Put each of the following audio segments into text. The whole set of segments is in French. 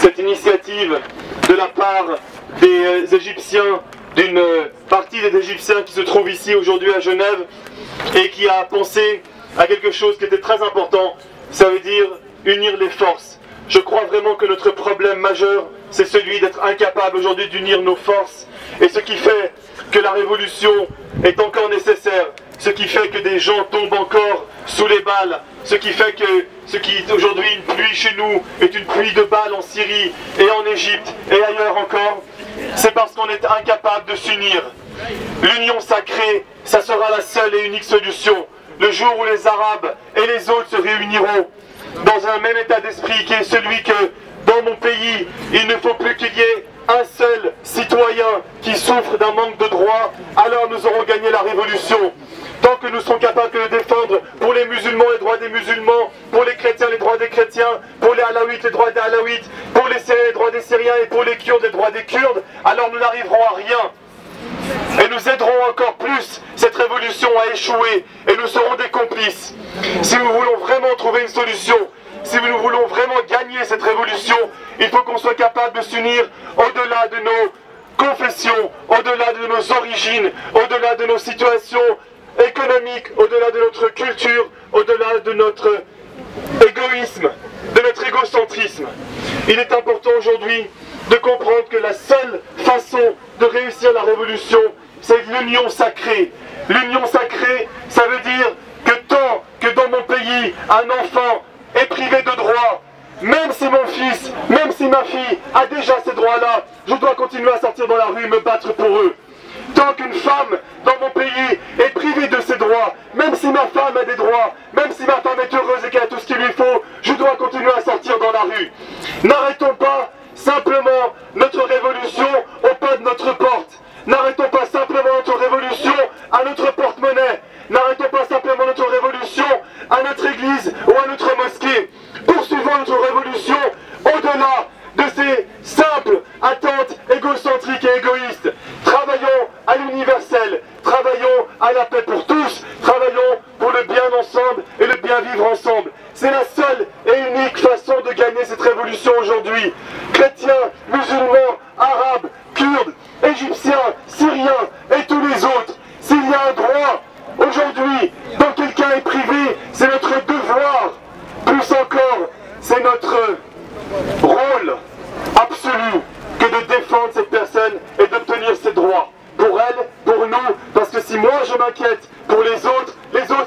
cette initiative de la part des Égyptiens, d'une partie des Égyptiens qui se trouvent ici aujourd'hui à Genève et qui a pensé à quelque chose qui était très important, ça veut dire unir les forces. Je crois vraiment que notre problème majeur, c'est celui d'être incapable aujourd'hui d'unir nos forces, et ce qui fait que la révolution est encore nécessaire, ce qui fait que des gens tombent encore sous les balles, ce qui fait que ce qui est aujourd'hui une pluie chez nous est une pluie de balles en Syrie et en Égypte et ailleurs encore, c'est parce qu'on est incapable de s'unir. L'union sacrée, ça sera la seule et unique solution. Le jour où les Arabes et les autres se réuniront dans un même état d'esprit qui est celui que dans mon pays, il ne faut plus qu'il y ait un seul citoyen qui souffre d'un manque de droits, alors nous aurons gagné la révolution. Tant que nous serons capables de défendre pour les musulmans les droits des musulmans, pour les chrétiens les droits des chrétiens, pour les halawites les droits des halawites, pour les syriens les droits des syriens et pour les kurdes les droits des kurdes, alors nous n'arriverons à rien. Et nous aiderons encore plus cette révolution à échouer et nous serons des complices. Si nous voulons vraiment trouver une solution, si nous voulons vraiment gagner cette révolution, il faut qu'on soit capable de s'unir au-delà de nos confessions, au-delà de nos origines, au-delà de nos situations économiques, au-delà de notre culture, au-delà de notre égoïsme, de notre égocentrisme. Il est important aujourd'hui de comprendre que la seule façon de réussir la révolution, c'est l'union sacrée. L'union sacrée, ça veut dire que tant que dans mon pays, un enfant est privé de droits, même si mon fils, même si ma fille a déjà ces droits-là, je dois continuer à sortir dans la rue et me battre pour eux. Tant qu'une femme dans mon pays est privée de ses droits, même si ma femme a des droits, même si ma femme est heureuse et qu'elle a tout ce qu'il lui faut, je dois continuer à sortir dans la rue. N'arrêtons pas simplement notre révolution au pas de notre porte. N'arrêtons pas simplement notre révolution à notre porte-monnaie. N'arrêtons pas simplement notre révolution à notre église ou à notre mosquée. Poursuivons notre révolution au-delà de ces simples attentes égocentriques et égoïstes. Travaillons à l'universel, travaillons à la paix pour tous, travaillons pour le bien ensemble et le bien vivre ensemble. C'est la seule et unique façon de gagner cette révolution aujourd'hui. Chrétiens, musulmans, arabes, kurdes, égyptiens, syriens et tous les autres, s'il y a un droit aujourd'hui dont quelqu'un est privé, c'est notre devoir. Plus encore, c'est notre rôle absolu que de défendre cette personne et d'obtenir ses droits. Pour elle, pour nous, parce que si moi je m'inquiète pour les autres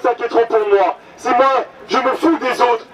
s'inquiéteront pour moi. Si moi je me fous des autres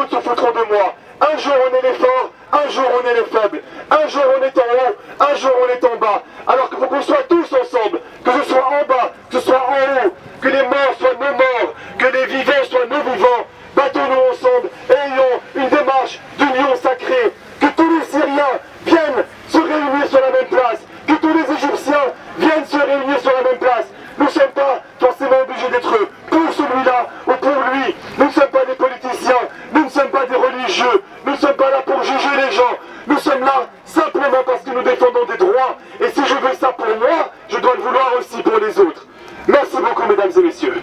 se foutront de moi. Un jour on est les forts, un jour on est les faibles. Un jour on est en haut, un jour on est en bas. Alors qu'il faut qu'on soit tous ensemble, que ce soit en bas, que ce soit en haut, que les morts soient nos morts, que les vivants soient nos vivants. Battons-nous ensemble et ayons une démarche d'union sacrée. Que tous les Syriens viennent se réunir sur la même place, que tous les Égyptiens viennent se réunir sur la même place. Nous ne sommes pas forcément obligés d'être pour celui-là ou pour lui. Nous ne sommes pas des politiciens, nous ne sommes pas des religieux, nous ne sommes pas là pour juger les gens. Nous sommes là simplement parce que nous défendons des droits. Et si je veux ça pour moi, je dois le vouloir aussi pour les autres. Merci beaucoup, mesdames et messieurs.